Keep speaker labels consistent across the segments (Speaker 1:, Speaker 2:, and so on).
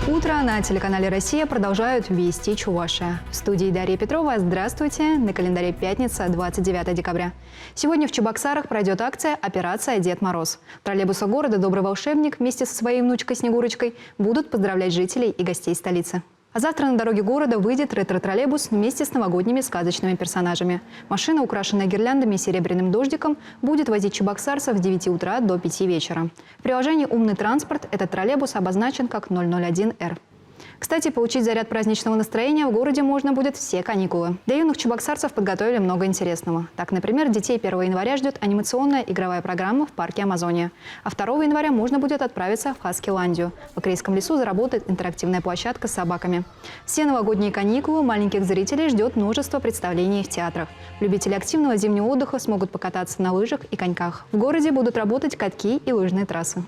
Speaker 1: Утро на телеканале «Россия» продолжают «Вести Чувашия». В студии Дарья Петрова. Здравствуйте. На календаре пятница, 29 декабря. Сегодня в Чебоксарах пройдет акция «Операция Дед Мороз». Троллейбусы города «Добрый волшебник» вместе со своей внучкой Снегурочкой будут поздравлять жителей и гостей столицы. А завтра на дороге города выйдет ретро-троллейбус вместе с новогодними сказочными персонажами. Машина, украшенная гирляндами и серебряным дождиком, будет возить чебоксарцев с 9 утра до 5 вечера. В приложении «Умный транспорт» этот троллейбус обозначен как 001Р. Кстати, получить заряд праздничного настроения в городе можно будет все каникулы. Для юных чебоксарцев подготовили много интересного. Так, например, детей 1 января ждет анимационная игровая программа в парке «Амазония». А 2 января можно будет отправиться в Хаскиландию. В Окрейском лесу заработает интерактивная площадка с собаками. Все новогодние каникулы маленьких зрителей ждет множество представлений в театрах. Любители активного зимнего отдыха смогут покататься на лыжах и коньках. В городе будут работать катки и лыжные трассы.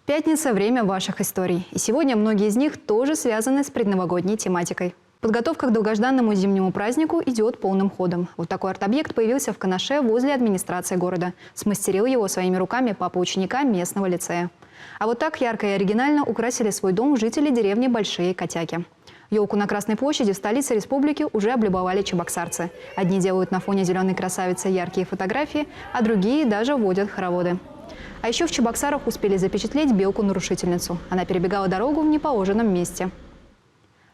Speaker 1: Пятница – время ваших историй. И сегодня многие из них тоже связаны с предновогодней тематикой. Подготовка к долгожданному зимнему празднику идет полным ходом. Вот такой арт-объект появился в Канаше возле администрации города. Смастерил его своими руками папа ученика местного лицея. А вот так ярко и оригинально украсили свой дом жители деревни Большие Котяки. Елку на Красной площади в столице республики уже облюбовали чебоксарцы. Одни делают на фоне зеленой красавицы яркие фотографии, а другие даже водят хороводы. А еще в Чебоксарах успели запечатлеть белку-нарушительницу. Она перебегала дорогу в неположенном месте.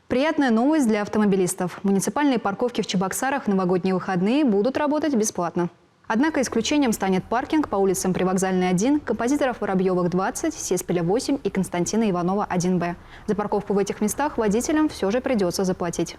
Speaker 1: Приятная новость для автомобилистов. Муниципальные парковки в Чебоксарах в новогодние выходные будут работать бесплатно. Однако исключением станет паркинг по улицам Привокзальной 1, Композиторов Воробьевых 20, Сеспеля 8 и Константина Иванова 1Б. За парковку в этих местах водителям все же придется заплатить.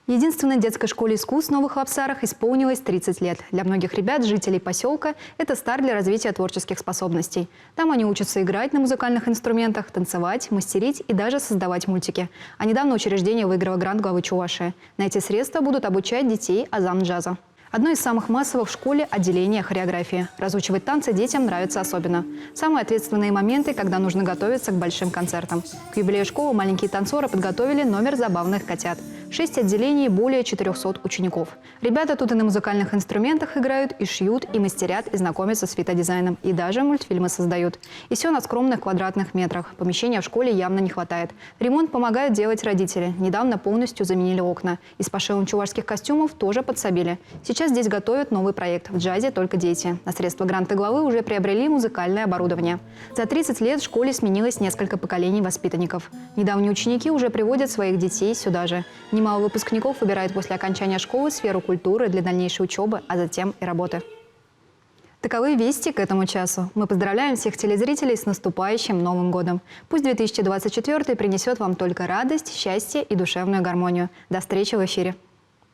Speaker 1: Единственной детской школе искусств в Новых Лапсарах исполнилось 30 лет. Для многих ребят, жителей поселка, это старт для развития творческих способностей. Там они учатся играть на музыкальных инструментах, танцевать, мастерить и даже создавать мультики. А недавно учреждение выиграло грант главы Чувашии. На эти средства будут обучать детей азам джаза. Одно из самых массовых в школе – отделение хореографии. Разучивать танцы детям нравится особенно. Самые ответственные моменты, когда нужно готовиться к большим концертам. К юбилею школы маленькие танцоры подготовили номер забавных котят. 6 отделений, более 400 учеников. Ребята тут и на музыкальных инструментах играют, и шьют, и мастерят, и знакомятся с фитодизайном, и даже мультфильмы создают. И все на скромных квадратных метрах. Помещения в школе явно не хватает. Ремонт помогают делать родители. Недавно полностью заменили окна. И с пошивом чувашских костюмов тоже подсобили. Сейчас здесь готовят новый проект «В джазе только дети». На средства гранта главы уже приобрели музыкальное оборудование. За 30 лет в школе сменилось несколько поколений воспитанников. Недавние ученики уже приводят своих детей сюда же. Немало выпускников выбирают после окончания школы сферу культуры для дальнейшей учебы, а затем и работы. Таковы вести к этому часу. Мы поздравляем всех телезрителей с наступающим Новым годом. Пусть 2024 принесет вам только радость, счастье и душевную гармонию. До встречи в эфире.